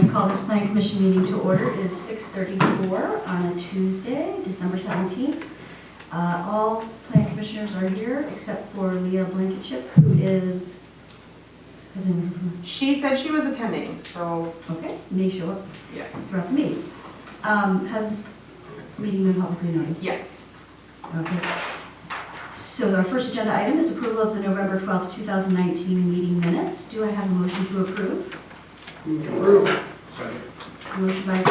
like to call this Plan Commission meeting to order. It is 6:34 on a Tuesday, December 17th. All Plan Commissioners are here except for Leah Blankenship, who is, she said she was attending, so. Okay, may show up Yeah. throughout the meeting. Has this meeting been publicly noticed? Yes. Okay. So our first agenda item is approval of the November 12th, 2019 meeting minutes. Do I have a motion to approve? Approve. Second. Motion by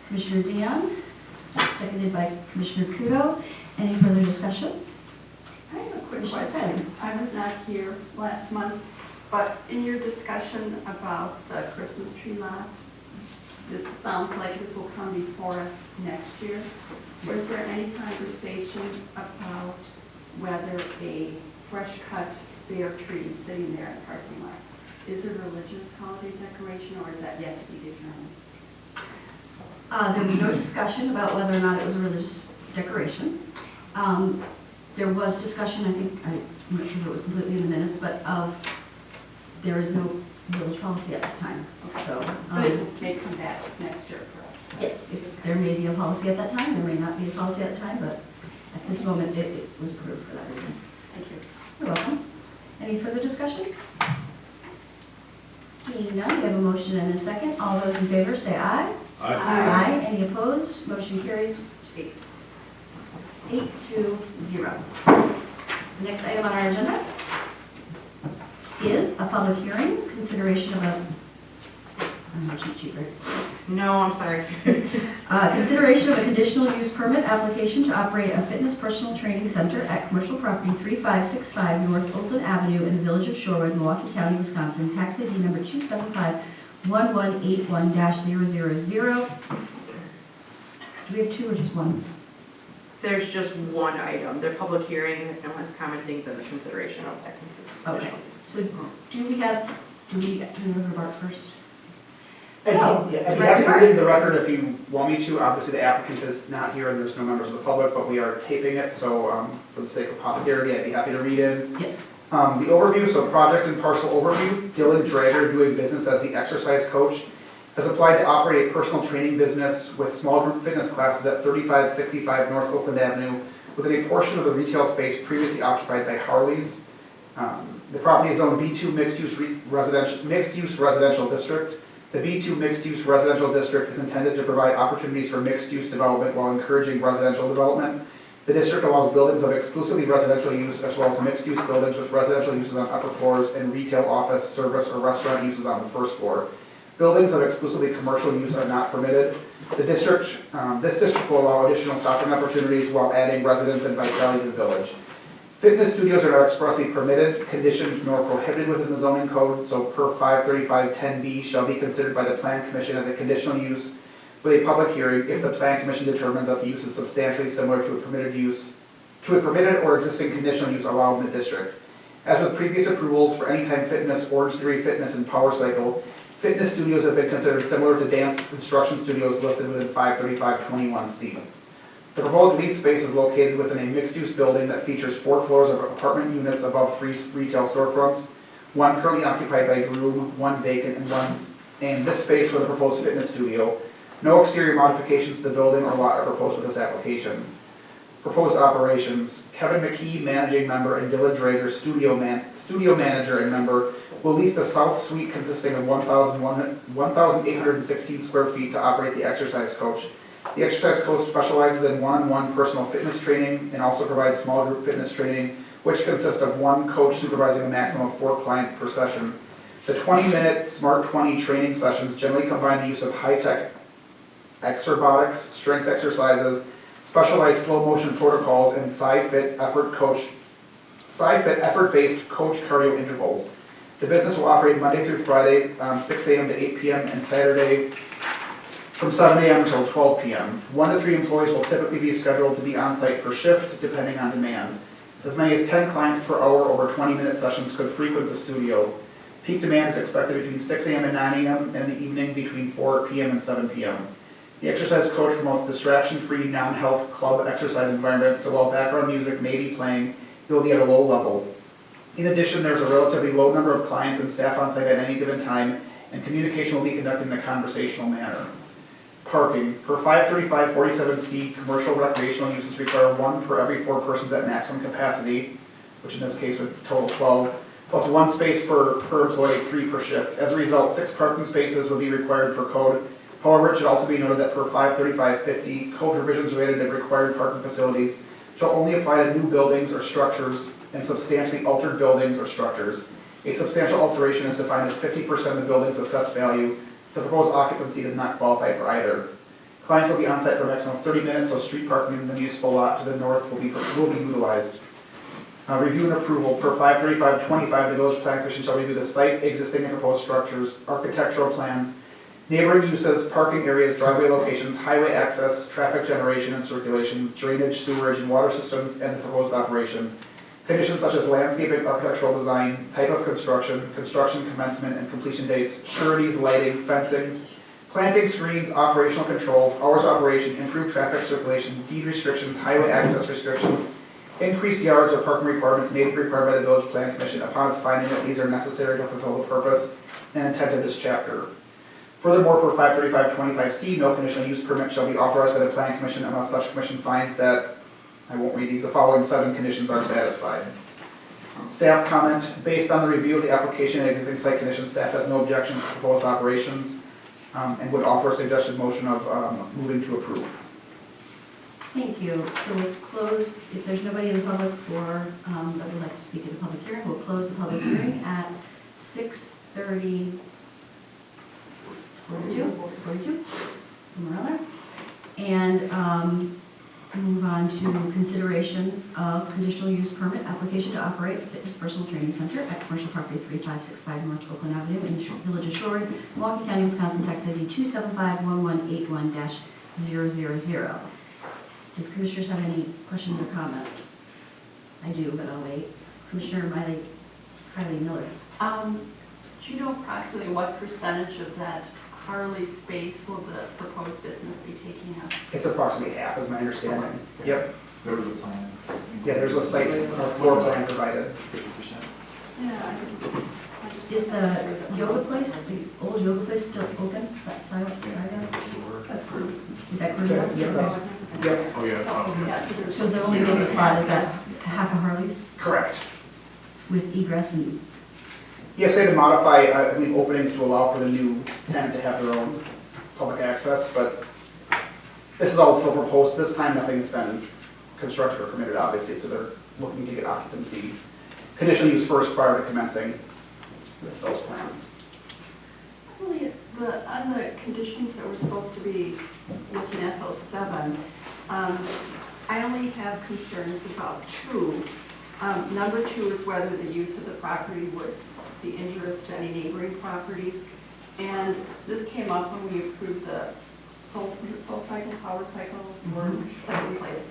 Commissioner Dion, seconded by Commissioner Kudo. Any further discussion? I have a quick Commissioner question. Fenn. I was not here last month, but in your discussion about the Christmas tree lot, this sounds like this will come before us next year. Was there any conversation about whether a fresh cut bare tree sitting there in the parking lot is a religious holiday decoration, or is that yet to be determined? There was no discussion about whether or not it was a religious decoration. There was discussion, I think, I'm not sure if it was completely in the minutes, but there is no village policy at this time. So, But it may come back next year for us. yes, if there may be a policy at that time, there may not be a policy at the time, but at this moment, it was approved for that reason. Thank you. You're welcome. Any further discussion? Seeing none, we have a motion and a second. All those in favor say aye. Aye. Any opposed? Motion carries 8-0. The next item on our agenda is a public hearing, consideration of a, I'm not cheat sheet, right? No, I'm sorry. Consideration of a conditional use permit application to operate a fitness personal training center at commercial property 3565 North Oakland Avenue in the village of Shorewood, Milwaukee County, Wisconsin, tax ID number 275-1181-000. Do we have two or just one? There's just one item, their public hearing, and one's commenting the consideration of that Okay. So do we know the Bart first? So, yeah, I'd be happy to read the record if you want me to. Obviously, the applicant is not here and there's no members of the public, but we are taping it, so for the sake of posterity, I'd be happy to read it. Yes. The overview, so project and parcel overview. Dylan Drager, doing business as the exercise coach, has applied to operate a personal training business with small group fitness classes at 3565 North Oakland Avenue within a portion of the retail space previously occupied by Harley's. The property is zoned B2 mixed-use residential district. The B2 mixed-use residential district is intended to provide opportunities for mixed-use development while encouraging residential development. The district allows buildings of exclusively residential use as well as mixed-use buildings with residential uses on upper floors and retail, office, service, or restaurant uses on the first floor. Buildings of exclusively commercial use are not permitted. This district will allow additional shopping opportunities while adding residents and vitality to the village. Fitness studios are not expressly permitted, conditioned, nor prohibited within the zoning code, so per 535-10B shall be considered by the Plan Commission as a conditional use with a public hearing if the Plan Commission determines that the use is substantially similar to a permitted or existing conditional use allowed in the district. As with previous approvals for Anytime Fitness, Orange Theory Fitness, and Power Cycle, fitness studios have been considered similar to dance instruction studios listed within 535-21C. The proposed lease space is located within a mixed-use building that features 4 floors of apartment units above 3 retail storefronts, 1 currently occupied by Groom, 1 vacant, and this space for the proposed fitness studio. No exterior modifications to the building or lot are proposed with this application. Proposed operations: Kevin McKee, managing member, and Dylan Drager, studio manager and member, will lease the south suite consisting of 1,816 square feet to operate the exercise coach. The exercise coach specializes in one-on-one personal fitness training and also provides small group fitness training, which consists of 1 coach supervising a maximum of 4 clients per session. The 20-minute Smart 20 training sessions generally combine the use of high-tech exerbotics, strength exercises, specialized slow motion protocols, and Sci-Fit effort-based coach cardio intervals. The business will operate Monday through Friday, 6 a.m. to 8 p.m. and Saturday from 7 a.m. until 12 p.m. 1 to 3 employees will typically be scheduled to be on site per shift, depending on demand. As many as 10 clients per hour over 20-minute sessions could frequent the studio. Peak demand is expected between 6 a.m. and 9 a.m. and in the evening between 4 p.m. and 7 p.m. The exercise coach promotes distraction-free, non-health club exercise environment, so while background music may be playing, it will be at a low level. In addition, there's a relatively low number of clients and staff on site at any given time, and communication will be conducted in a conversational manner. Parking, per 535-47C, commercial recreational uses require 1 per every 4 persons at maximum capacity, which in this case would total 12, plus 1 space per employee, 3 per shift. As a result, 6 parking spaces will be required per code. However, it should also be noted that per 535-50, code provisions related to required parking facilities shall only apply to new buildings or structures and substantially altered buildings or structures. A substantial alteration is defined as 50% of the building's assessed value. The proposed occupancy does not qualify for either. Clients will be on site for a maximum of 30 minutes, so street parking in the municipal lot to the north will be utilized. Review and approval, per 535-25, the village plan commission shall review the site, existing and proposed structures, architectural plans, neighboring uses, parking areas, driveway locations, highway access, traffic generation and circulation, drainage, sewerage, and water systems, and the proposed operation. Conditions such as landscaping, architectural design, type of construction, construction commencement and completion dates, sureties, lighting, fencing, planting screens, operational controls, hours of operation, improved traffic circulation, deed restrictions, highway access restrictions, increased yards or parking requirements may be required by the village plan commission upon its finding that these are necessary to fulfill the purpose and intent of this chapter. Furthermore, per 535-25C, no conditional use permit shall be authorized by the plan commission unless such commission finds that, I won't read these, the following 7 conditions are satisfied. Staff comment, based on the review of the application and existing site conditions, staff has no objections to proposed operations and would offer a suggested motion of moving to approve. Thank you. So we've closed, if there's nobody in the public that would like to speak in the public hearing, we'll close the public hearing at 6:30. 42, somewhere around there. And move on to consideration of conditional use permit application to operate fitness personal training center at commercial property 3565 North Oakland Avenue in the village of Shorewood, Milwaukee County, Wisconsin, tax ID 2751181-000. Does commissioners have any questions or comments? I do, but I'll wait. Commissioner Kylie Miller. Do you know approximately what percentage of that Harley space will the proposed business be taking up? It's approximately half, is my understanding. Yep. There was a plan. Yeah, there's a site floor plan provided. 50%. Yeah, I just. Is the yoga place, the old yoga place still open? Side? Is that correct? Yeah, that's- Yep, Oh, yeah. So the only yoga slot is that half of Harley's correct. with egress and, Yes, they had to modify, I believe, openings to allow for the new tenant to have their own public access, but this is all still proposed. This time, nothing's been constructed or permitted, obviously, so they're looking to get occupancy, conditional use first prior to commencing with those plans. Really, on the conditions that we're supposed to be looking at, those 7, I only have concerns about 2. Number 2 is whether the use of the property would be injurious to any neighboring properties. And this came up when we approved the Soul Cycle, Power Cycle, or Cycle Place.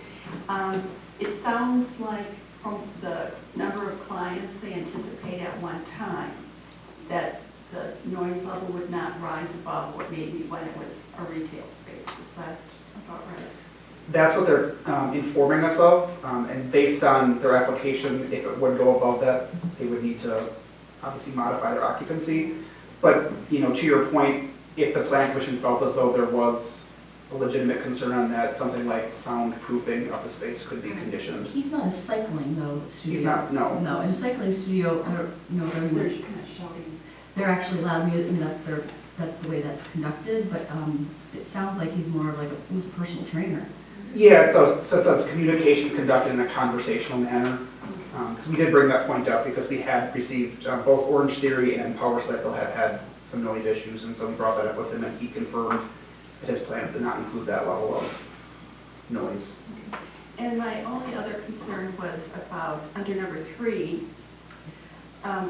It sounds like from the number of clients they anticipate at one time, that the noise level would not rise above what maybe when it was a retail space. Is that about right? That's what they're informing us of, and based on their application, if it would go above that, they would need to obviously modify their occupancy. But, you know, to your point, if the plan commission felt as though there was a legitimate concern on that, something like soundproofing of the space could be conditioned. he's not a cycling though studio. He's not, no. No, in a cycling studio, I don't know very There's much. kind of shouting. They're actually loud music, I mean, that's the way that's conducted, but it sounds like he's more like a personal trainer. Yeah, it says communication conducted in a conversational manner. Because we did bring that point up because we had received, both Orange Theory and Power Cycle have had some noise issues, and so we brought that up with him, and he confirmed that his plans did not include that level of noise. And my only other concern was about, under number 3,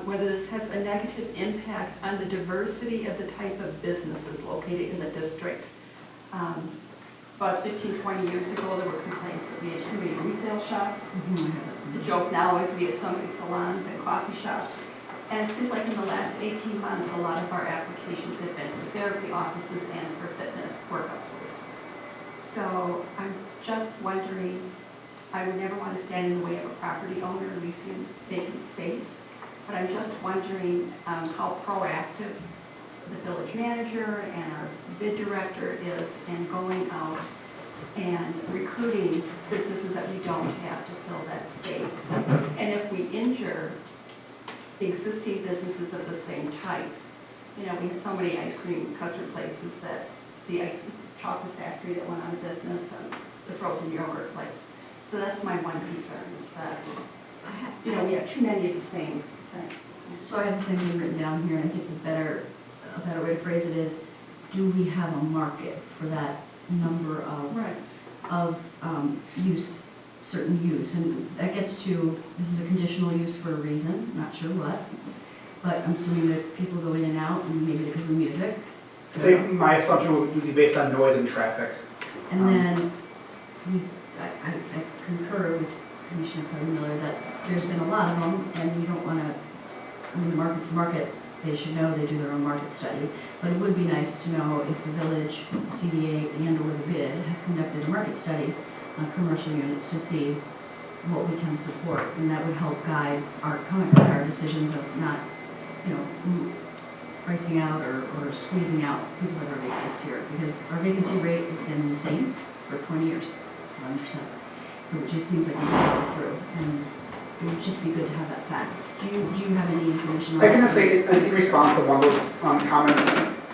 whether this has a negative impact on the diversity of the type of businesses located in the district. About 15, 20 years ago, there were complaints that we had too many resale shops. The joke now is we have so many salons and coffee shops. And it seems like in the last 18 months, a lot of our applications have been for therapy offices and for fitness workout places. So I'm just wondering, I would never want to stand in the way of a property owner leasing vacant space, but I'm just wondering how proactive the village manager and our bid director is in going out and recruiting businesses that we don't have to fill that space. And if we injure existing businesses of the same type, you know, we had so many ice cream custard places that the ice chocolate factory that went out of business and the frozen yogurt place. So that's my one concern is that, you know, we have too many of the same thing. So I have the same thing written down here, and I think a better way to phrase it is, do we have a market for that number of Right. use, certain use? And that gets to, this is a conditional use for a reason, not sure what, but I'm assuming that people go in and out, and maybe because of music. I think my assumption would be based on noise and traffic. And then, I concur with Commissioner Miller that there's been a lot of them, and you don't want to, I mean, the market's the market, they should know, they do their own market study. But it would be nice to know if the village, CDA, and or the bid has conducted a market study on commercial units to see what we can support. And that would help guide our decisions of not, you know, pricing out or squeezing out people that already exist here. Because our vacancy rate has been the same for 20 years, 1%. So it just seems like we cycle through. And it would just be good to have that fast. Do you have any information on I that? can just say, in response to one of those comments,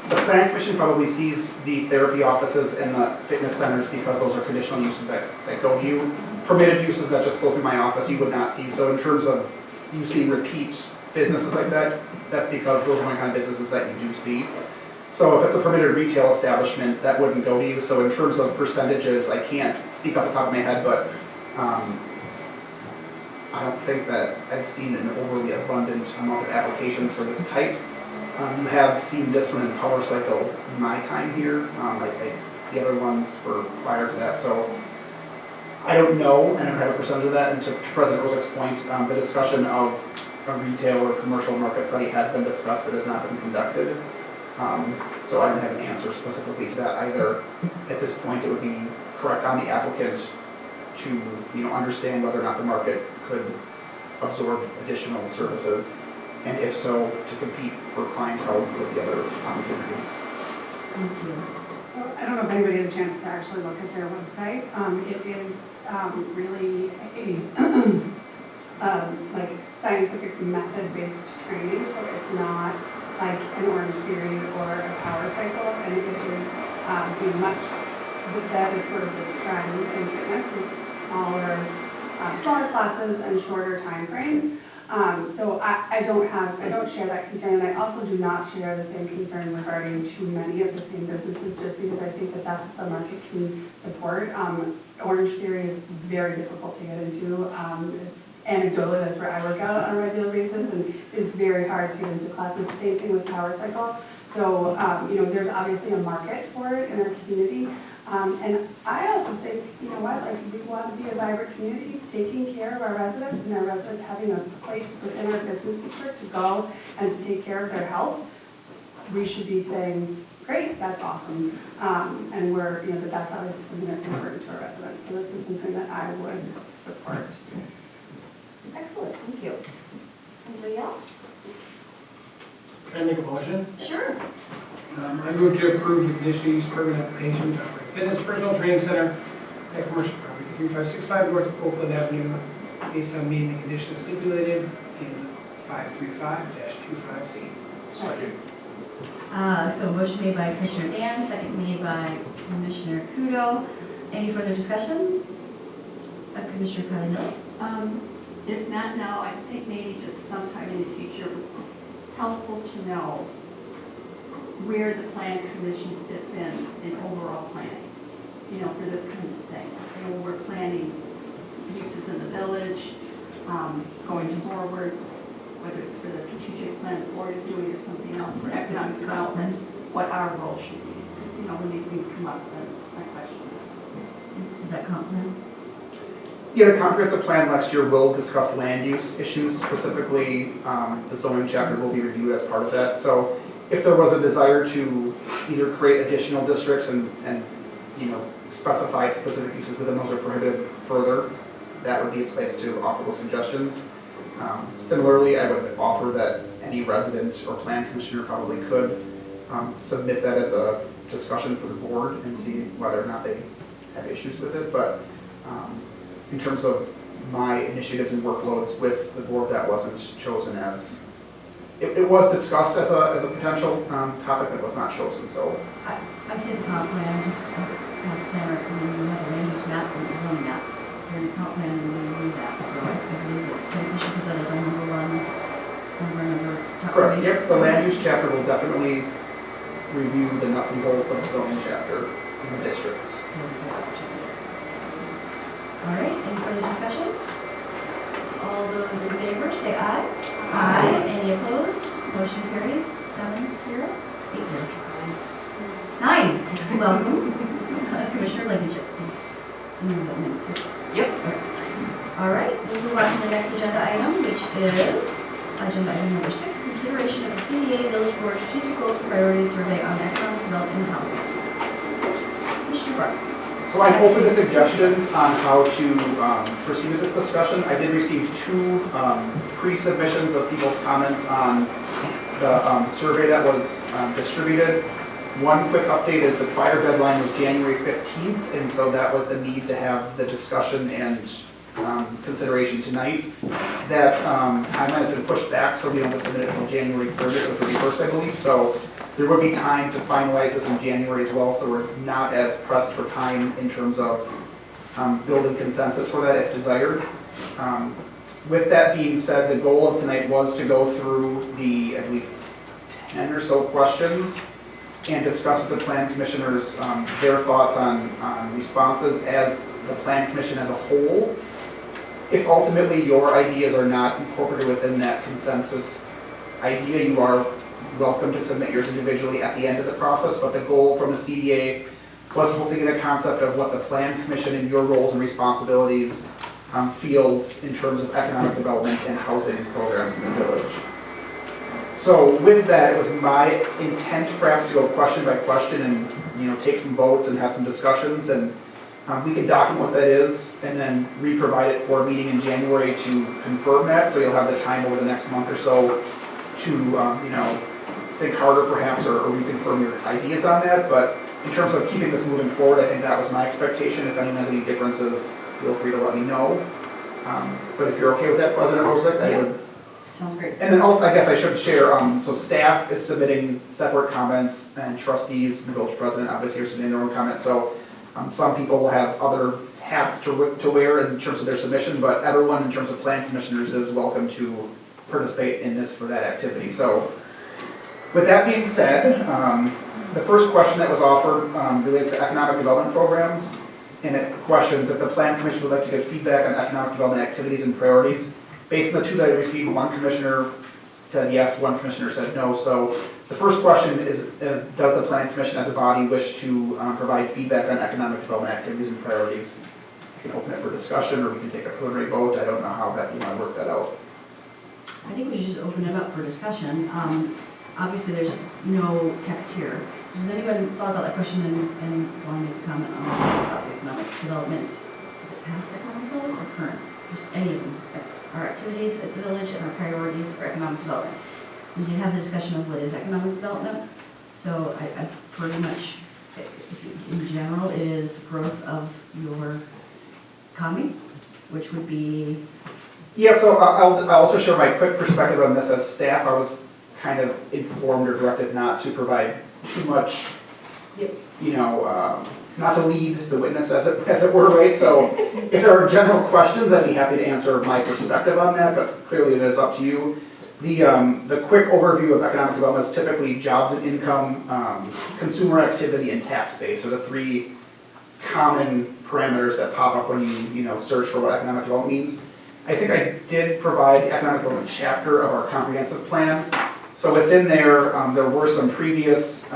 the Plan Commission probably sees the therapy offices and the fitness centers because those are conditional uses that go to you. Permitted uses that just go through my office, you would not see. So in terms of you seeing repeat businesses like that, that's because those are the kind of businesses that you do see. So if it's a permitted retail establishment, that wouldn't go to you. So in terms of percentages, I can't speak off the top of my head, but I don't think that I've seen an overly abundant amount of applications for this type. You have seen this one in Power Cycle in my time here, the other ones were prior to that. So I don't know, and I don't have a percentage of that. And to President Rosick's point, the discussion of a retail or commercial market study has been discussed, but has not been conducted. So I don't have an answer specifically to that either. At this point, it would be correct on the applicant to, you know, understand whether or not the market could absorb additional services, and if so, to compete for clientele with the other opportunities. Thank you. So I don't know if anybody had a chance to actually look at their website. It is really a like scientific method-based training, so it's not like an Orange Theory or a Power Cycle, and it is being much, that is sort of the trend in fitness, is smaller classes and shorter time frames. So I don't share that concern, and I also do not share the same concern regarding too many of the same businesses, just because I think that that's what the market can support. Orange Theory is very difficult to get into. Anecdotally, that's where I work out on a regular basis, and it's very hard to get into classes. Same thing with Power Cycle. So, you know, there's obviously a market for it in our community. And I also think, you know what, like we want to be a vibrant community, taking care of our residents, and our residents having a place within our business district to go and to take care of their health. We should be saying, great, that's awesome. And we're, you know, that's obviously something that's important to our residents. So this is something that I would support. Excellent, thank you. Anybody else? Can I make a motion? Sure. I move to approve the conditional use permit application to operate fitness personal training center at commercial property 3565 north of Oakland Avenue, based on meeting the conditions stipulated in 535-25C. Second. So motion made by Commissioner Dan, second made by Commissioner Kudo. Any further discussion? Commissioner Carlino? If not now, I think maybe just sometime in the future, helpful to know where the plan commission fits in overall planning, you know, for this kind of thing. You know, we're planning uses in the village, going forward, whether it's for the strategic plan the board is doing or something else for economic development, what our role should be. Because, you know, when these things come up, then I question that. Is that comp plan? Yeah, the comprehensive plan next year will discuss land use issues, specifically the zoning chapter will be reviewed as part of that. So if there was a desire to either create additional districts and you know, specify specific uses within those are prohibited further, that would be a place to offer those suggestions. Similarly, I would offer that any resident or plan commissioner probably could submit that as a discussion for the board and see whether or not they have issues with it. But in terms of my initiatives and workloads with the board, that wasn't chosen as, it was discussed as a potential topic, but was not chosen, so. I say the comp plan, just as a past planner, when you have a land use map and a zoning map, during the comp plan, and we review that, so I believe that we should put that as our number one, number top Correct, three. yep, the land use chapter will definitely review the nuts and bolts of the zoning chapter in the districts. All right, any further discussion? All those in favor, say aye. Aye. Any opposed? Motion carries 7-0, 8-0. 9, welcome, Commissioner Blankenship. Yep. All right, we'll move on to the next agenda item, which is agenda item number 6, consideration of the CDA Village Board Strategic Goals and Priorities Survey on Economic Development and Housing. Mr. Burke. So I'm open to suggestions on how to proceed with this discussion. I did receive 2 pre-submissions of people's comments on the survey that was distributed. One quick update is the prior deadline was January 15th, and so that was the need to have the discussion and consideration tonight. That timeline has been pushed back, so we don't have to submit it until January 30th or 31st, I believe. So there would be time to finalize this in January as well, so we're not as pressed for time in terms of building consensus for that if desired. With that being said, the goal of tonight was to go through the, I believe, 10 or so questions and discuss with the plan commissioners their thoughts on responses as the plan commission as a whole. If ultimately your ideas are not incorporated within that consensus idea, you are welcome to submit yours individually at the end of the process, but the goal from the CDA was hopefully get a concept of what the plan commission and your roles and responsibilities feels in terms of economic development and housing programs in the village. So with that, it was my intent perhaps to go question by question and take some votes and have some discussions, and we can document what that is and then re-provide it for a meeting in January to confirm that, so you'll have the time over the next month or so to think harder perhaps or reconfirm your ideas on that. But in terms of keeping this moving forward, I think that was my expectation. If anyone has any differences, feel free to let me know. But if you're okay with that, President Rosick, I would. Sounds great. And then I guess I should share, so staff is submitting separate comments, and trustees, the village president obviously are submitting their own comments. So some people will have other hats to wear in terms of their submission, but everyone in terms of plan commissioners is welcome to participate in this for that activity. So with that being said, the first question that was offered relates to economic development programs, and it questions if the plan commission would like to get feedback on economic development activities and priorities. Based on the 2 that I received, one commissioner said yes, one commissioner said no. So the first question is does the plan commission as a body wish to provide feedback on economic development activities and priorities? We can open it for discussion, or we can take a preliminary vote. I don't know how that you want to work that out. I think we should just open it up for discussion. Obviously, there's no text here. So does anyone thought about that question and want to make a comment on about the economic development? Is it past economic development or current? Just any of them. Our activities at the village and our priorities for economic development. We did have the discussion of what is economic development. So I pretty much, in general, it is growth of your economy, which would be. Yeah, so I'll also share my quick perspective on this. As staff, I was kind of informed or directed not to provide too much, not to lead the witness as it were, right? So if there are general questions, I'd be happy to answer my perspective on that, but clearly it is up to you. The quick overview of economic development is typically jobs and income, consumer activity, and tax base are the 3 common parameters that pop up when you search for what economic development means. I think I did provide the economic development chapter of our comprehensive plan. So within there, there were some previous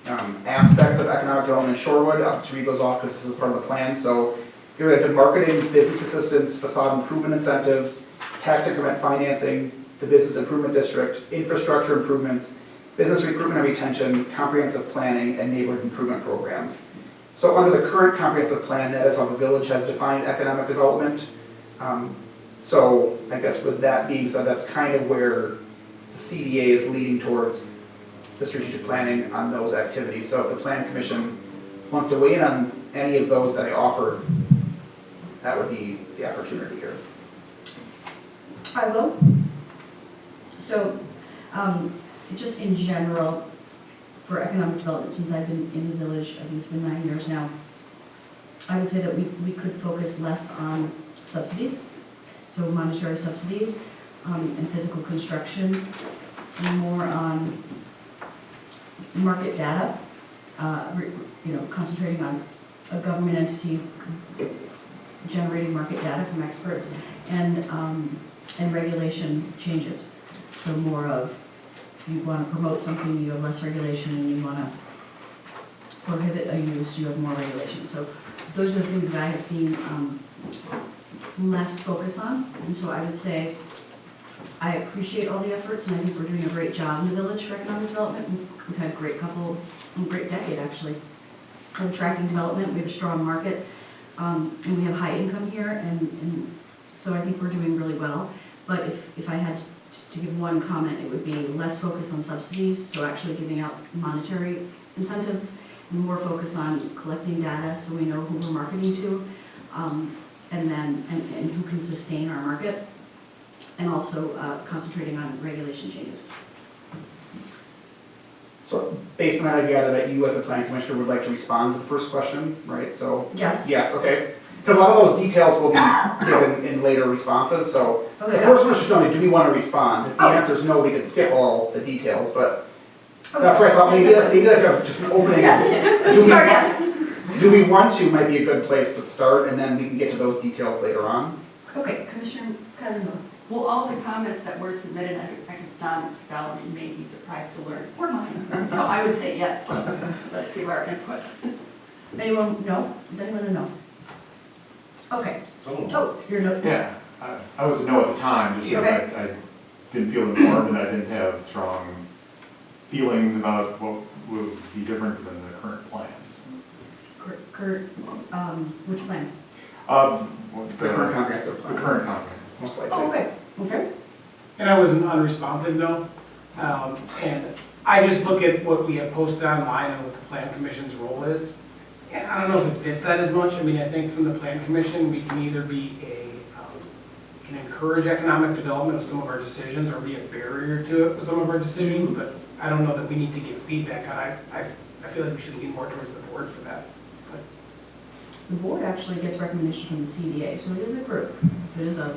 aspects of economic development in Shorewood. I'll just read those off because this is part of the plan. So here we have marketing, business assistance, facade improvement incentives, tax increment financing, the business improvement district, infrastructure improvements, business recruitment and retention, comprehensive planning, and neighborhood improvement programs. So under the current comprehensive plan, that is how the village has defined economic development. So I guess with that being said, that's kind of where the CDA is leading towards the strategic planning on those activities. So if the plan commission wants to weigh in on any of those that I offered, that would be the opportunity here. I will. So, just in general, for economic development, since I've been in the village, I think it's been 9 years now, I would say that we could focus less on subsidies, so monetary subsidies, and physical construction, and more on market data, concentrating on a government entity generating market data from experts, and regulation changes. So more of, you want to promote something, you have less regulation, and you want to prohibit a use, you have more regulation. So those are the things that I have seen less focus on. And so I would say I appreciate all the efforts, and I think we're doing a great job in the village for economic development. We've had a great decade actually, of attracting development. We have a strong market, and we have high income here, and so I think we're doing really well. But if I had to give one comment, it would be less focus on subsidies, so actually giving out monetary incentives, and more focus on collecting data so we know who we're marketing to, and who can sustain our market, and also concentrating on regulation changes. So based on that, I gather that you as a planning commissioner would like to respond to the first question, right? So Yes. yes, okay. Because a lot of those details will be given in later responses, so the Okay. first one should tell me, do we want to respond? If the Oh. answer is no, we could skip all the details, but Okay. that's why I thought maybe Yes. like just an opening. Yes. Do we- Sorry, yes. Do we want to might be a good place to start, and then we can get to those details later on. Okay, Commissioner Cotton. Well, all the comments that were submitted under economic development, you may be surprised to learn, were mine. So I would say yes, let's give our input. Anyone, no? Does anyone know? Okay. So, Oh, you're no. yeah, I was a no at the time, just because Okay. I didn't feel informed and I didn't have strong feelings about what would be different than the current plans. Kurt, which plan? The current comprehensive The plan. current company. Most likely. Oh, okay, okay. And I was an unresponsive no. And I just look at what we have posted online and what the plan commission's role is. And I don't know if it fits that as much. I mean, I think from the plan commission, we can either be can encourage economic development of some of our decisions or be a barrier to it with some of our decisions, but I don't know that we need to give feedback on it. I feel like we should lean more towards the board for that. The board actually gets recommendation from the CDA, so it is a group. It is a.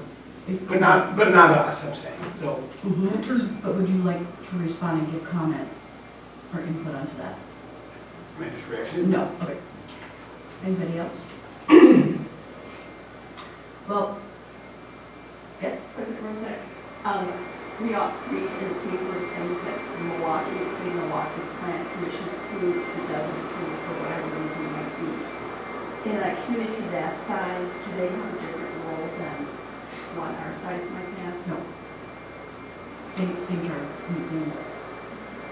But not us, I'm saying, so. Mhm. But would you like to respond and give comment or input onto that? Manager's reaction? No, okay. Anybody else? Well, yes? President Rosette, we all read in the paper things that Milwaukee, say Milwaukee's plan commission approves or doesn't approve for whatever reason it might be. In a community that size, do they have a different role than one our size might have? No. Same charter,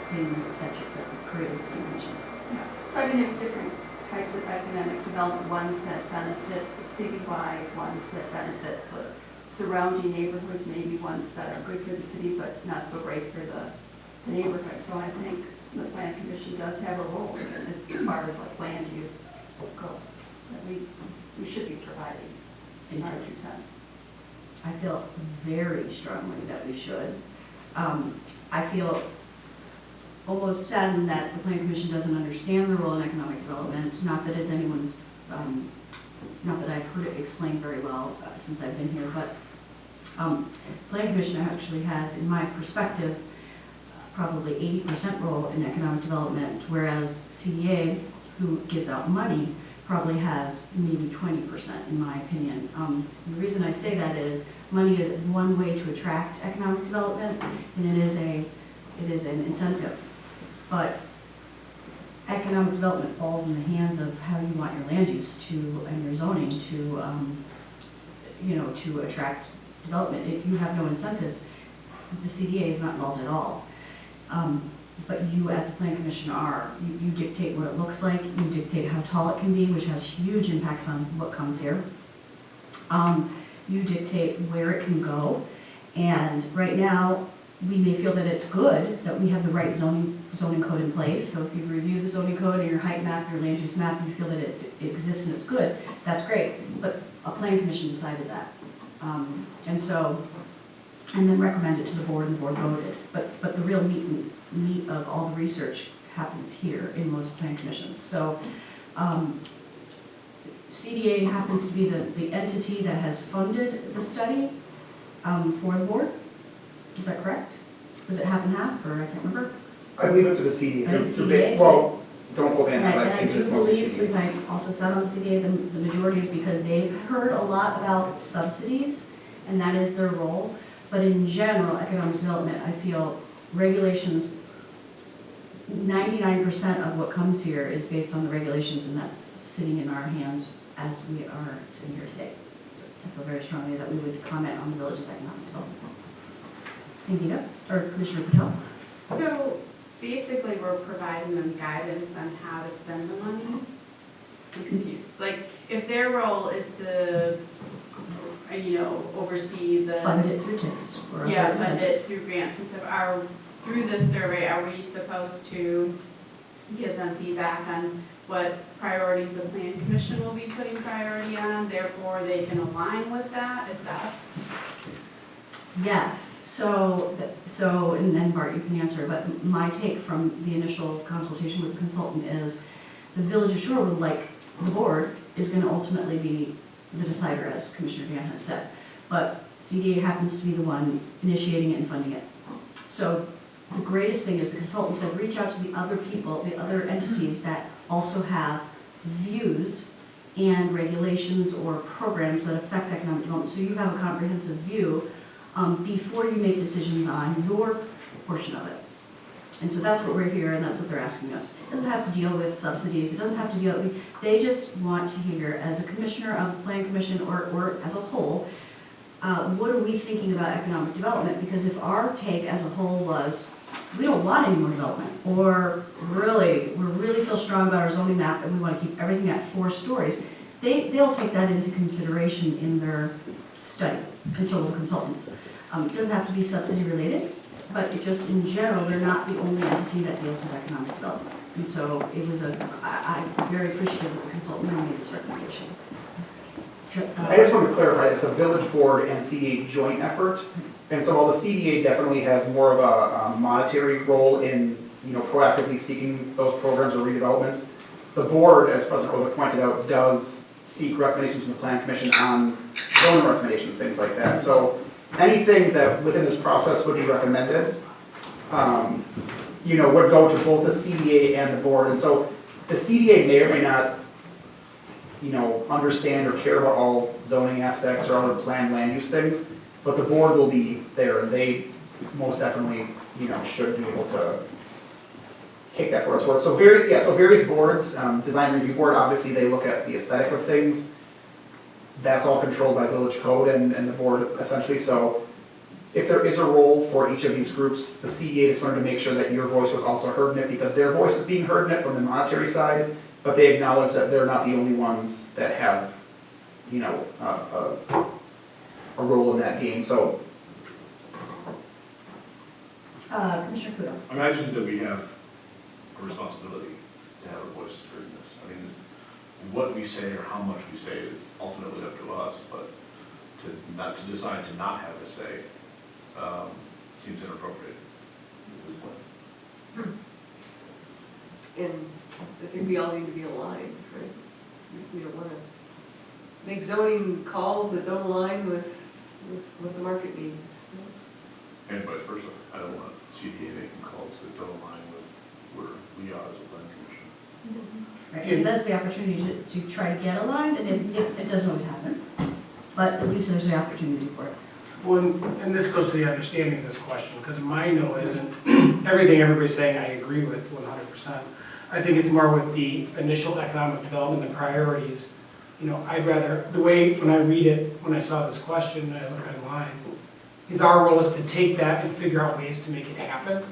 same statute that created the commission. Yeah. So I mean, there's different types of economic development, ones that benefit the citywide, ones that benefit the surrounding neighborhoods, maybe ones that are good for the city but not so great for the neighborhood. So I think the plan commission does have a role in it as far as like land use goes, that we should be providing in our 2 cents. I feel very strongly that we should. I feel almost saddened that the Plan Commission doesn't understand the role in economic development. Not that it's anyone's, not that I've heard it explained very well since I've been here, but Plan Commission actually has, in my perspective, probably 80% role in economic development, whereas CDA, who gives out money, probably has maybe 20%, in my opinion. The reason I say that is money is one way to attract economic development, and it is an incentive. But economic development falls in the hands of how you want your land use to and your zoning to, to attract development. If you have no incentives, the CDA is not involved at all. But you, as a plan commission, are. You dictate what it looks like. You dictate how tall it can be, which has huge impacts on what comes here. You dictate where it can go. And right now, we may feel that it's good, that we have the right zoning code in place. So if you've reviewed the zoning code and your height map, your land use map, and you feel that it exists and it's good, that's great. But a planning commission decided that. And then recommended to the board, and the board voted. But the real meat of all the research happens here in most planning commissions. So CDA happens to be the entity that has funded the study for the board. Is that correct? Was it half and half, or I can't remember? I believe it's with the CDA. I think CDA, Well, don't quote me on And that, but I I think do it's mostly believe, since CDA. I also sat on the CDA, the majority is because they've heard a lot about subsidies, and that is their role. But in general, economic development, I feel regulations, 99% of what comes here is based on the regulations, and that's sitting in our hands as we are sitting here today. So I feel very strongly that we would comment on the village's economic development. Sangita, or Commissioner Patel? So basically, we're providing them guidance on how to spend the money. I'm confused. Like, if their role is to, oversee the. Fund it through TIFs. or other Yeah, fund incentives. it through grants and stuff. Through this survey, are we supposed to give them feedback on what priorities the plan commission will be putting priority on, therefore they can align with that? Is that? Yes, so, and then Bart, you can answer, but my take from the initial consultation with the consultant is the Village of Shorewood, like the board, is gonna ultimately be the decider, as Commissioner Dan has said. But CDA happens to be the one initiating it and funding it. So the greatest thing is the consultant said, reach out to the other people, the other entities that also have views and regulations or programs that affect economic development, so you have a comprehensive view before you make decisions on your portion of it. And so that's what we're here, and that's what they're asking us. It doesn't have to deal with subsidies, it doesn't have to deal, they just want to hear, as a commissioner of the Plan Commission or as a whole, what are we thinking about economic development? Because if our take as a whole was, we don't want any more development, or we really feel strong about our zoning map and we want to keep everything at 4 stories, they'll take that into consideration in their study, and so will consultants. It doesn't have to be subsidy related, but it just in general, they're not the only entity that deals with economic development. And so it was I'm very appreciative of the consultant who made this recommendation. I just want to clarify, it's a village board and CDA joint effort. And so while the CDA definitely has more of a monetary role in, proactively seeking those programs or redevelopments, the board, as President Ovick pointed out, does seek recommendations from the Plan Commission on zoning recommendations, things like that. So anything that within this process would be recommended, would go to both the CDA and the board. And so the CDA may or may not, understand or care about all zoning aspects or other planned land use things, but the board will be there, and they most definitely, should be able to take that for its worth. So various boards, design review board, obviously they look at the aesthetic of things. That's all controlled by village code and the board essentially. So if there is a role for each of these groups, the CDA just wanted to make sure that your voice was also heard in it, because their voice is being heard in it from the monetary side, but they acknowledge that they're not the only ones that have, a role in that game. So Commissioner Kudo. I imagine that we have a responsibility to have a voice heard in this. I mean, what we say or how much we say is ultimately up to us, but to decide to not have a say seems inappropriate at this point. And I think we all need to be aligned, right? We don't want to make zoning calls that don't align with what the market needs. And vice versa. I don't want CDA making calls that don't align with where we are as a planning commission. Right, and that's the opportunity to try to get aligned, and it doesn't always happen, but at least there's the opportunity for it. Well, and this goes to the understanding of this question, because my no isn't everything everybody's saying I agree with 100%. I think it's more with the initial economic development, the priorities. I'd rather, the way when I read it, when I saw this question, and I look online, is our role is to take that and figure out ways to make it happen.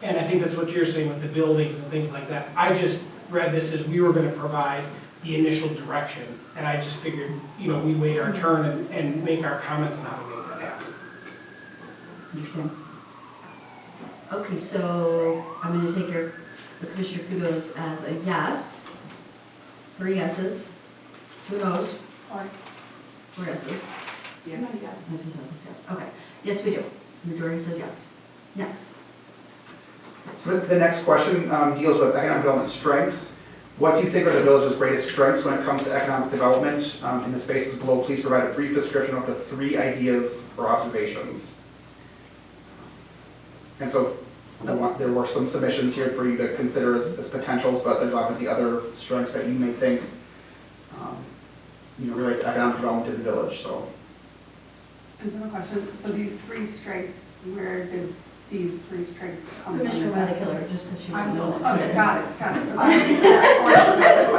And I think that's what you're saying with the buildings and things like that. I just read this as we were going to provide the initial direction, and I just figured, we wait our turn and make our comments on how to make that happen. Understand? Okay, so I'm gonna take the Commissioner kudos as a yes. 3 yeses. Who knows? 4 yeses. Yes. Yes, yes, yes, yes. Okay, yes, we do. Majority says yes. Next. So the next question deals with economic development strengths. What do you think are the village's greatest strengths when it comes to economic development? In the spaces below, please provide a brief description of the 3 ideas or observations. And so there were some submissions here for you to consider as potentials, but there's obviously other strengths that you may think relate to economic development in the village. So. And so the question, so these 3 strengths, where did these 3 strengths come from? Commissioner Radicula, just because she was the one that. Okay, got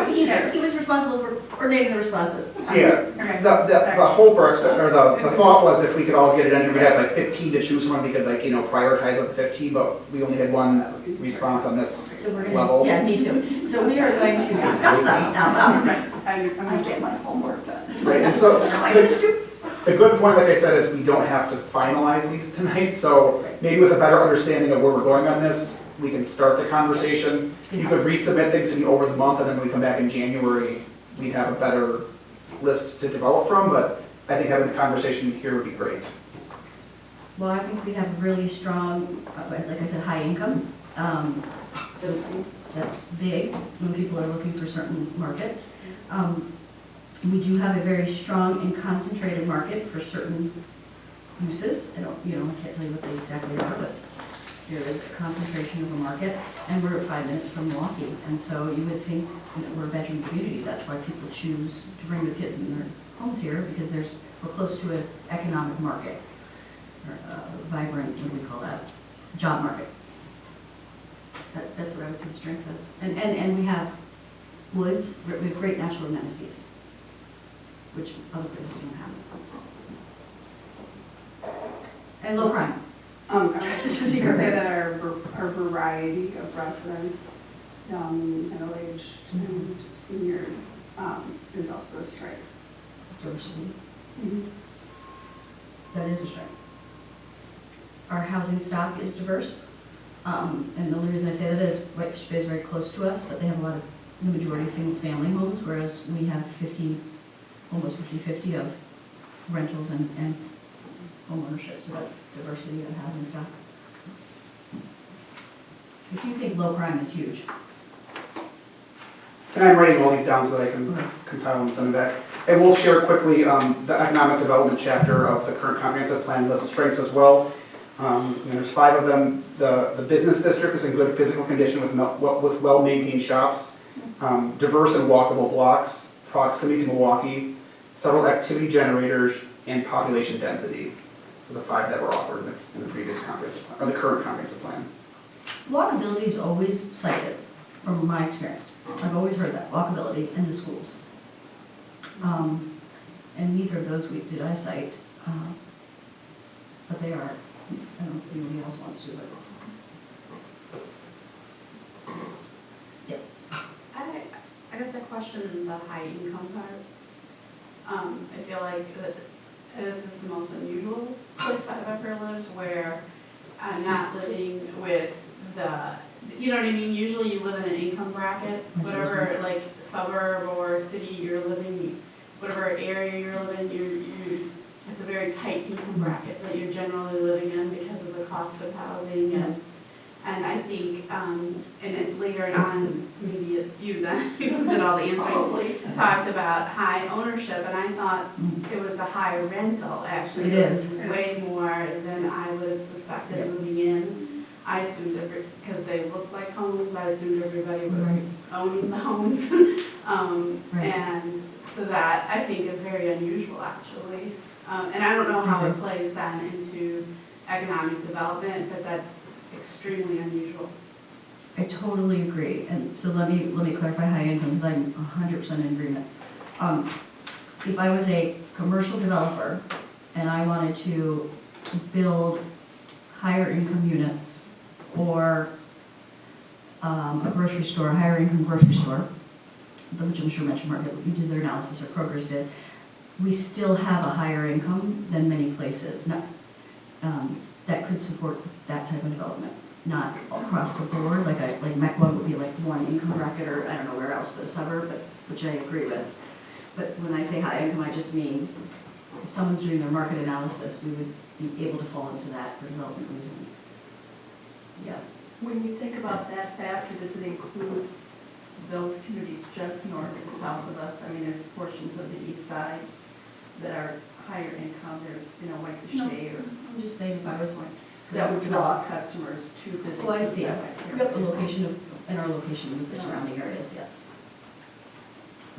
it. He was responsible for coordinating the responses. Yeah, Okay. the hope or the thought was if we could all get it in, we had like 15 to choose from, we could prioritize up to 15, but we only had 1 response on this So we're gonna, level. yeah, me too. So we are going to discuss them out loud. I'm I get my homework done. Right, and so Am I used to? the good point, like I said, is we don't have to finalize these tonight, so maybe with a better understanding of where we're going on this, we can start the conversation. You could resubmit things to me over the month, and then when we come back in January, we'd have a better list to develop from, but I think having the conversation here would be great. Well, I think we have really strong, like I said, high income. So that's big when people are looking for certain markets. We do have a very strong and concentrated market for certain uses. I can't tell you what they exactly are, but there is a concentration of a market, and we're 5 minutes from Milwaukee. And so you would think we're a veteran community. That's why people choose to bring their kids in their homes here, because we're close to an economic market, or a vibrant, what do we call that, job market. That's what I would say the strength is. And we have woods, we have great natural amenities, which other places don't have. And low crime. I was just going to say that our variety of residents, young, middle-aged, and seniors, is also a strength. Diversity. Mm-hmm. That is a strength. Our housing stock is diverse. And the only reason I say that is Whitefish Bay is very close to us, but they have the majority single-family homes, whereas we have almost 50-50 of rentals and home ownership, so that's diversity of housing stock. I do think low crime is huge. And I'm writing all these down so that I can compile and send them back. And we'll share quickly the economic development chapter of the current comprehensive plan lists strengths as well. There's 5 of them. The business district is in good physical condition with well-maintained shops, diverse and walkable blocks, proximity to Milwaukee, several activity generators, and population density. So the 5 that were offered in the previous comprehensive plan, or the current comprehensive plan. Walkability is always cited, from my experience. I've always heard that, walkability in the schools. And neither of those did I cite, but they are. I don't know if anybody else wants to, but. Yes. I guess I question the high income part. I feel like this is the most unusual place I've ever lived, where I'm not living with you know what I mean? Usually you live in an income bracket, whatever, like suburb or city you're living, whatever area you're living, it's a very tight income bracket that you're generally living in because of the cost of housing, and I think, and then later on, maybe it's you then, who did all the answering, talked about high ownership, and I thought it was a high rental, actually. It is. Way more than I would have suspected moving in. I assumed because they looked like homes, I assumed everybody was owning the homes. And so that, I think, is very unusual, actually. And I don't know how it plays then into economic development, but that's extremely unusual. I totally agree, and so let me clarify high incomes. I'm 100% in agreement. If I was a commercial developer and I wanted to build higher income units or a grocery store, a higher income grocery store, which I'm sure Metro Market, we did their analysis, or Kroger's did, we still have a higher income than many places that could support that type of development. not across the board, like MEC 1 would be like one income bracket, or I don't know where else, but a suburb, but, which I agree with. But when I say high income, I just mean if someone's doing their market analysis, we would be able to fall into that for development reasons. Yes. When you think about that factor, does it include those communities just north and south of us? I mean, there's portions of the east side that are higher income, there's, like the No. Shea or. I'm just saying if I was. That would draw customers to businesses. Oh, I see. that might Yep, the location of, in our location with the surrounding areas, yes.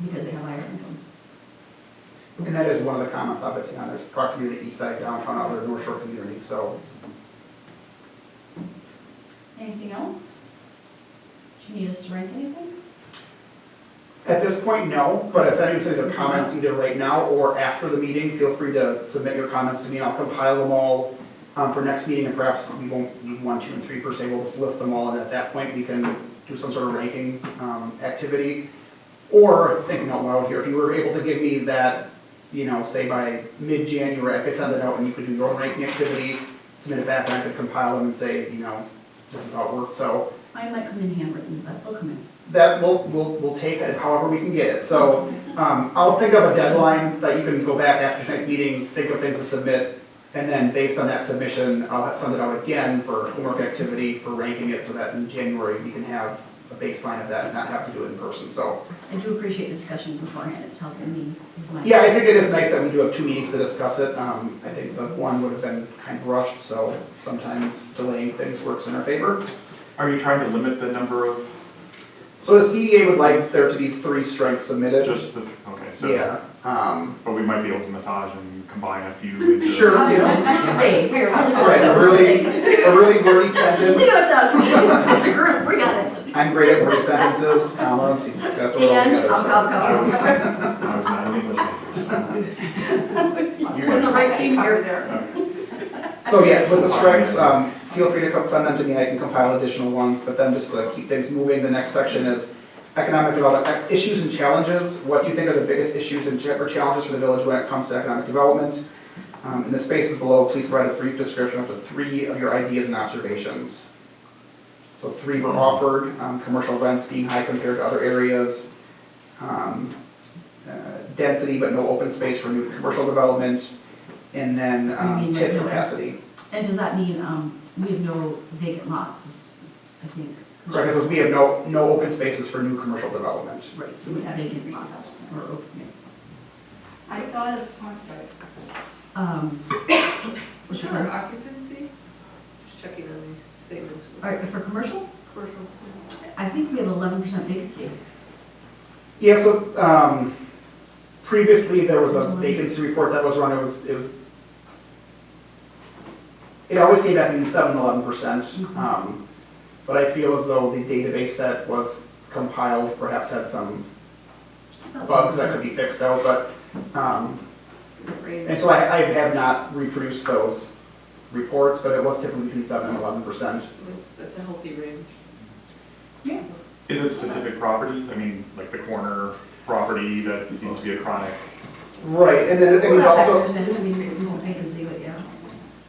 Because they have higher income. And that is one of the comments obviously on there's proximity to the east side downtown, other North Shore communities, so. Anything else? Do you need us to rank anything? At this point, no, but if anyone has any comments either right now or after the meeting, feel free to submit your comments to me. I'll compile them all for next meeting, and perhaps we won't need 1, 2, and 3 per se. We'll just list them all, and at that point, we can do some sort of ranking activity. Or, thinking out loud here, if you were able to give me that, say by mid-January, I could send it out and you could do your own ranking activity, submit it back, and I could compile them and say, this is how it works. So Mine might come in handwritten, but they'll come in. that we'll take it however we can get it. So I'll think of a deadline that you can go back after tonight's meeting, think of things to submit, and then based on that submission, I'll send it out again for homework activity for ranking it so that in January we can have a baseline of that and not have to do it in person. So I do appreciate the discussion beforehand, it's helping me with my. yeah, I think it is nice that we do have 2 meetings to discuss it. I think the one would have been kind of rushed, so sometimes delaying things works in our favor. Are you trying to limit the number of, So the CDA would like there to be 3 strengths submitted. just the, okay, so. Yeah. But we might be able to massage and combine a few into. Sure. Hey, we're really Right, good. a really wordy Just leave sentence. it to us, it's a group, we got it. I'm great at wordy sentences. Let's see, just gotta throw it all And together. so. I was I'll not an English major. We're the right team here. there. So yeah, with the strengths, feel free to send them to me and I can compile additional ones, but then just to keep things moving, the next section is economic development, issues and challenges. What do you think are the biggest issues or challenges for the village when it comes to economic development? In the spaces below, please provide a brief description of the 3 of your ideas and observations. So 3 were offered, commercial rents being high compared to other areas, density but no open space for new commercial development, and then tip capacity. And does that mean, we have no vacant lots, I think? Correct, because we have no open spaces for new commercial development. Right, so we have vacant lots, or open, I thought of, oh, I'm sorry. what's the Sure, word? occupancy? Just checking on these statements. All right, for commercial, Commercial. I think we have 11% vacancy. Yeah, so previously there was a vacancy report that was run, it always came back in 7 and 11%. But I feel as though the database that was compiled perhaps had some bugs that could be fixed out, but, and so I have not reproduced those reports, but it was typically between 7 and 11%. That's a healthy range. Yeah. Is it specific properties? I mean, like the corner property that seems to be a chronic. Right, and then it was Well, also, that factors in, I mean, we won't vacancy, but yeah.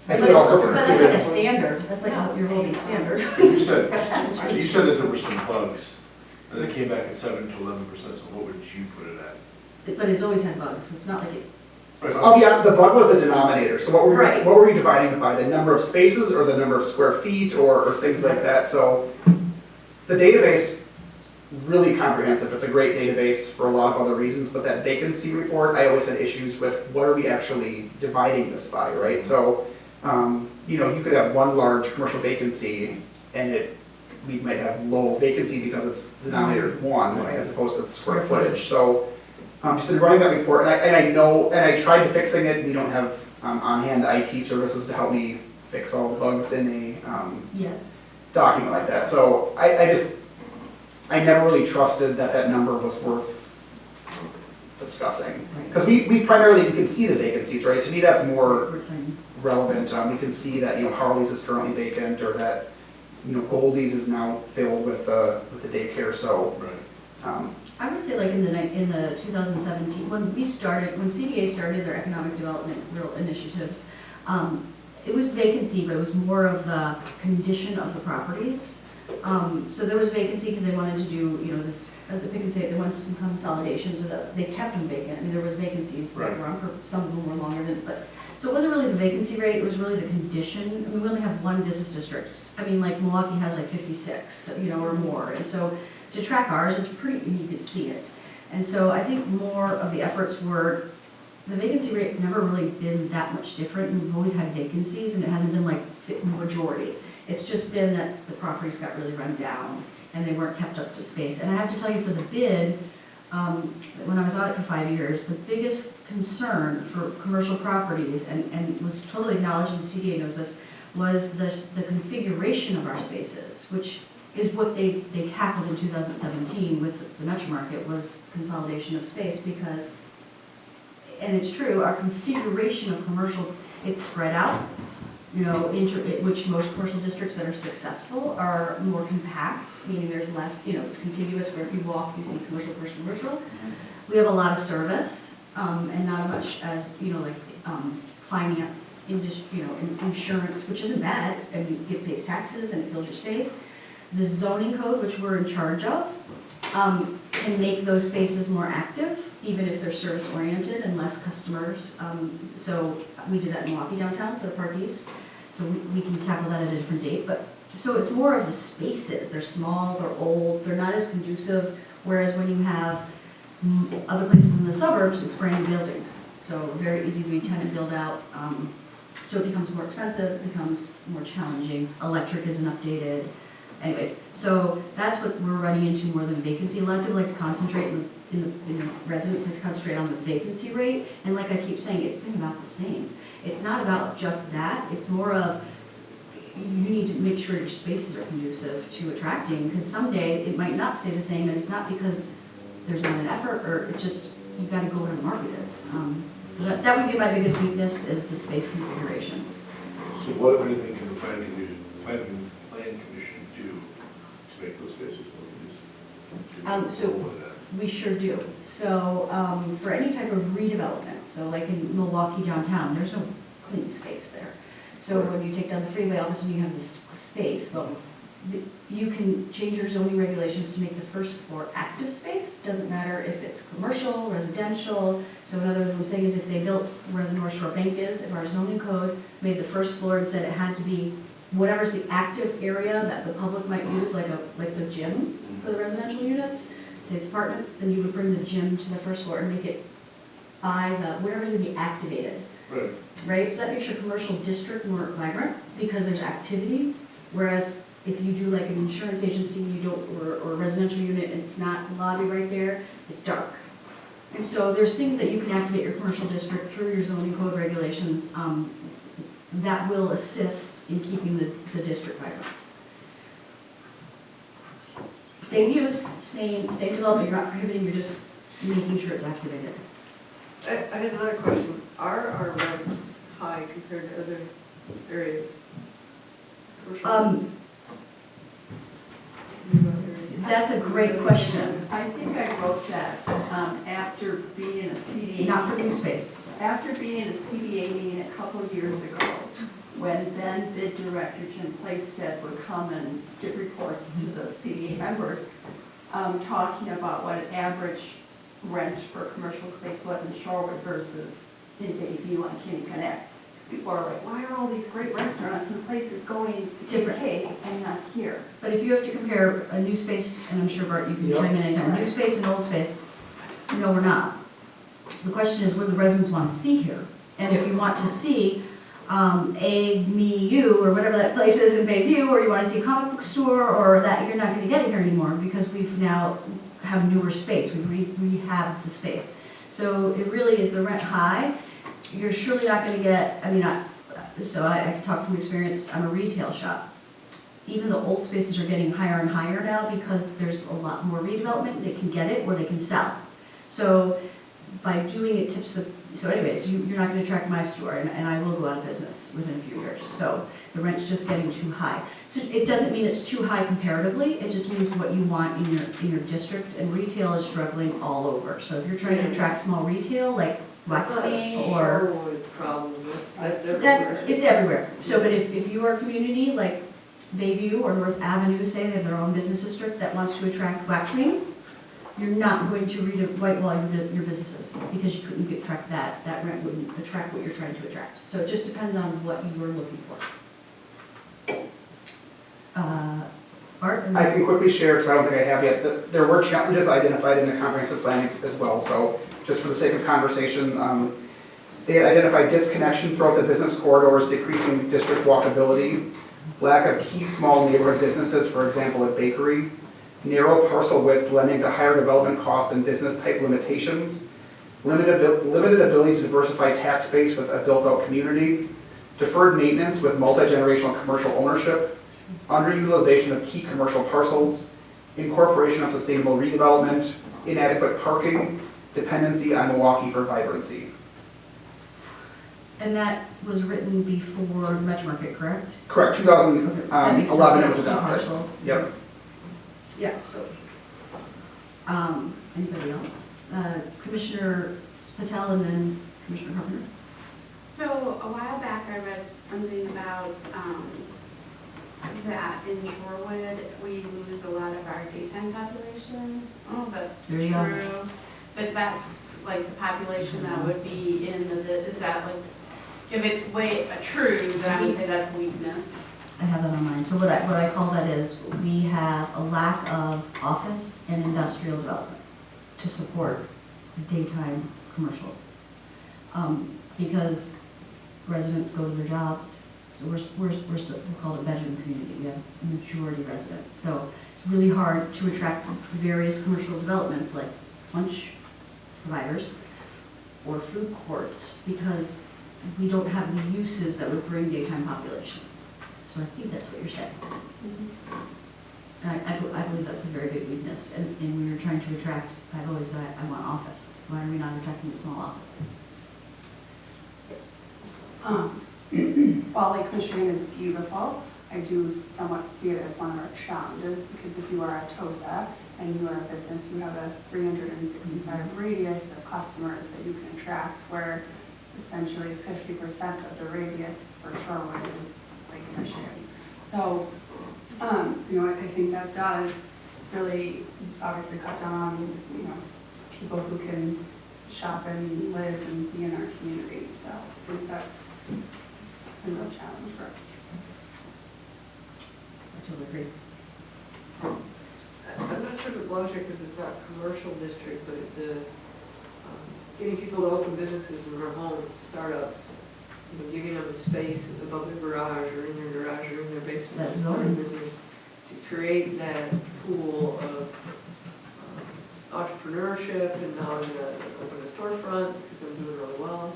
I think also. But that's like a standard, that's like a, you're holding standard. You said that there were some bugs, and it came back at 7 to 11%, so what would you put it at? But it's always had bugs, it's not like it, Oh yeah, the bug was the denominator, so Right. what were we dividing it by, the number of spaces or the number of square feet or things like that, so the database is really comprehensive, it's a great database for a lot of other reasons, but that vacancy report, I always had issues with what are we actually dividing this by, right? So, you could have one large commercial vacancy and we might have low vacancy because it's the denominator is 1 as opposed to the square footage, so just in running that report, and I tried to fixing it, we don't have on-hand IT services to help me fix all the bugs in a yeah. document like that. So I never really trusted that number was worth discussing. Because we primarily, we can see the vacancies, right? To me, that's more relevant. We can see that, Harley's is currently vacant or that, Goldie's is now filled with the daycare, so. Right. I would say like in the 2017, when CDA started their economic development real initiatives, it was vacancy, but it was more of the condition of the properties. So there was vacancy because they wanted to do, you know, this, they can say they wanted some consolidation, so that they kept them vacant. I mean, there was vacancies that were on, some of them were longer than, but, so it wasn't really the vacancy rate, it was really the condition. I mean, we only have one business district. I mean, like Milwaukee has like 56, you know, or more. And so to track ours is pretty, you could see it. And so I think more of the efforts were, the vacancy rate's never really been that much different. And we've always had vacancies and it hasn't been like majority. It's just been that the properties got really run down and they weren't kept up to space. And I have to tell you, for the bid, when I was on it for 5 years, the biggest concern for commercial properties, and was totally acknowledged, and the CDA knows this, was the configuration of our spaces, which is what they tackled in 2017 with the Metro Market, was consolidation of space, because, and it's true, our configuration of commercial, it's spread out, you know, which most commercial districts that are successful are more compact, meaning there's less, you know, it's contiguous, where if you walk, you see commercial, commercial. We have a lot of service, and not much as, you know, like finance, industry, you know, insurance, which isn't bad, and it pays taxes and it fills your space. The zoning code, which we're in charge of, can make those spaces more active, even if they're service oriented and less customers. So we did that in Milwaukee downtown for the Park East. So we can tackle that at a different date. But so it's more of the spaces. They're small, they're old, they're not as conducive. Whereas when you have other places in the suburbs, it's brand new buildings. So very easy to be tenant build out. So it becomes more expensive, it becomes more challenging. Electric isn't updated. Anyways, so that's what we're running into more than vacancy. A lot of people like to concentrate in the residents, like to concentrate on the vacancy rate. And like I keep saying, it's been about the same. It's not about just that. It's more of, you need to make sure your spaces are conducive to attracting, because someday it might not stay the same, and it's not because there's not an effort, or it just, you gotta go where the market is. So that would be my biggest weakness, is the space configuration. So what, if anything, can the planning commission do to make those spaces more conducive? So we sure do. So for any type of redevelopment, so like in Milwaukee downtown, there's no clean space there. So when you take down the freeway, all of a sudden you have this space. Well, you can change your zoning regulations to make the first floor active space. Doesn't matter if it's commercial, residential. So another what I'm saying is, if they built where the North Shore Bank is, if our zoning code made the first floor and said it had to be whatever's the active area that the public might use, like the gym for the residential units, say it's apartments, then you would bring the gym to the first floor and make it by the, whatever's gonna be activated. Right. Right, so that makes your commercial district more vibrant, because there's activity, whereas if you do like an insurance agency, you don't, or a residential unit, and it's not lobby right there, it's dark. And so there's things that you can activate your commercial district through your zoning code regulations, that will assist in keeping the district vibrant. Same use, same development, you're not prohibiting, you're just making sure it's activated. I had another question. Are our rents high compared to other areas? Commercial rents? That's a great question. I think I wrote that after being in a CDA. Not for new space. After being in a CDA meeting a couple of years ago, when then bid director Jim Playstead would come and give reports to the CDA members, talking about what an average rent for commercial space was in Shorewood versus in Bayview on Kenny Connect. Because people are like, why are all these great restaurants and places going to Different. K and not here? But if you have to compare a new space, and I'm sure Bart, you can chime in anytime, new space and old space, no, we're not. The question is, what do the residents want to see here? And if you want to see a me, you, or whatever that place is in Bayview, or you want to see a comic book store, or that, you're not going to get it here anymore, because we've now have newer space, we rehab the space. So it really is the rent high. You're surely not going to get, I mean, so I can talk from experience, I'm a retail shop. Even the old spaces are getting higher and higher now, because there's a lot more redevelopment, they can get it or they can sell. So by doing it tips the, so anyways, you're not going to attract my store, and I will go out of business within a few years. So the rent's just getting too high. So it doesn't mean it's too high comparatively, it just means what you want in your district, and retail is struggling all over. So if you're trying to attract small retail, like waxing or. Shorewood problem, that's That's, everywhere. it's everywhere. So, but if you are a community like Bayview or North Avenue, say, they have their own business district that wants to attract waxwing, you're not going to whitewall your businesses because you couldn't attract that rent wouldn't attract what you're trying to attract. So it just depends on what you are looking for. Art? I can quickly share, because I don't think I have yet, that there were challenges identified in the comprehensive plan as well. So just for the sake of conversation, they had identified disconnection throughout the business corridors, decreasing district walkability, lack of key small neighborhood businesses, for example, a bakery, narrow parcel widths lending to higher development cost and business type limitations, limited ability to diversify tax base with a built-out community, deferred maintenance with multi-generational commercial ownership, underutilization of key commercial parcels, incorporation of sustainable redevelopment, inadequate parking, dependency on Milwaukee for vibrancy. And that was written before Metro Market, correct? Correct, That makes sense. 2011 it was Key adopted. parcels. Yep. Yeah, so. Anybody else? Commissioner Patel and then Commissioner Carpenter. So a while back, I read something about that in Shorewood, we lose a lot of our daytime population. Oh, that's There you go. true. But that's like the population that would be in is that like, if it's true, then I would say that's weakness. I have that on mine. So what I call that is we have a lack of office and industrial development to support daytime commercial. Because residents go to their jobs, so we're called a bedroom community. We have a majority resident. So it's really hard to attract various commercial developments like lunch providers or food courts because we don't have the uses that would bring daytime population. So I think that's what you're saying. I believe that's a very big weakness. And when you're trying to attract, I've always said I want office. Why are we not attracting a small office? Yes. While Lake Michigan is beautiful, I do somewhat see it as one of our challenges because if you are a TOSA and you are a business, you have a 365 radius of customers that you can attract where essentially 50% of the radius for Shorewood is Lake Michigan. So, I think that does really obviously cut down on, people who can shop and live and be in our community. So I think that's a real challenge for us. I totally agree. I'm not sure if it belongs here because it's not a commercial district, but getting people to open businesses in their homes, startups, giving them the space above their garage or in their garage or in their basement. That's to start a zoning. business, to create that pool of entrepreneurship, and now I'm gonna open a storefront because I'm doing really well.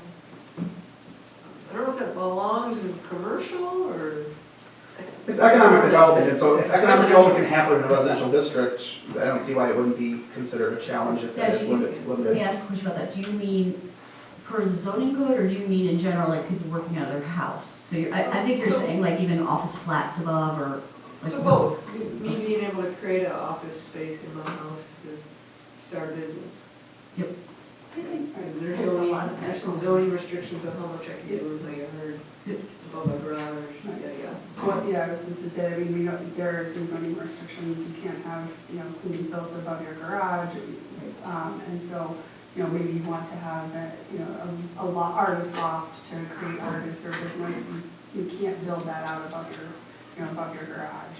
I don't know if that belongs in commercial or. It's economic development, and so if economic development can happen in a residential district, I don't see why it wouldn't be considered a challenge if that is Let me limited. ask a question about that. Do you mean per the zoning code, or do you mean in general, like people working out of their house? So I think you're saying like even office flats above, or like. So both, me being able to create an office space in my house to start a business. Yep. I think And there's that there's some zoning restrictions on how much I can do in my yard, above my garage, yada yada. Well, yeah, I was just to say, there are some zoning restrictions, you can't have, something built above your garage, and so, maybe you want to have a artist loft to create artists or business, you can't build that out above your garage.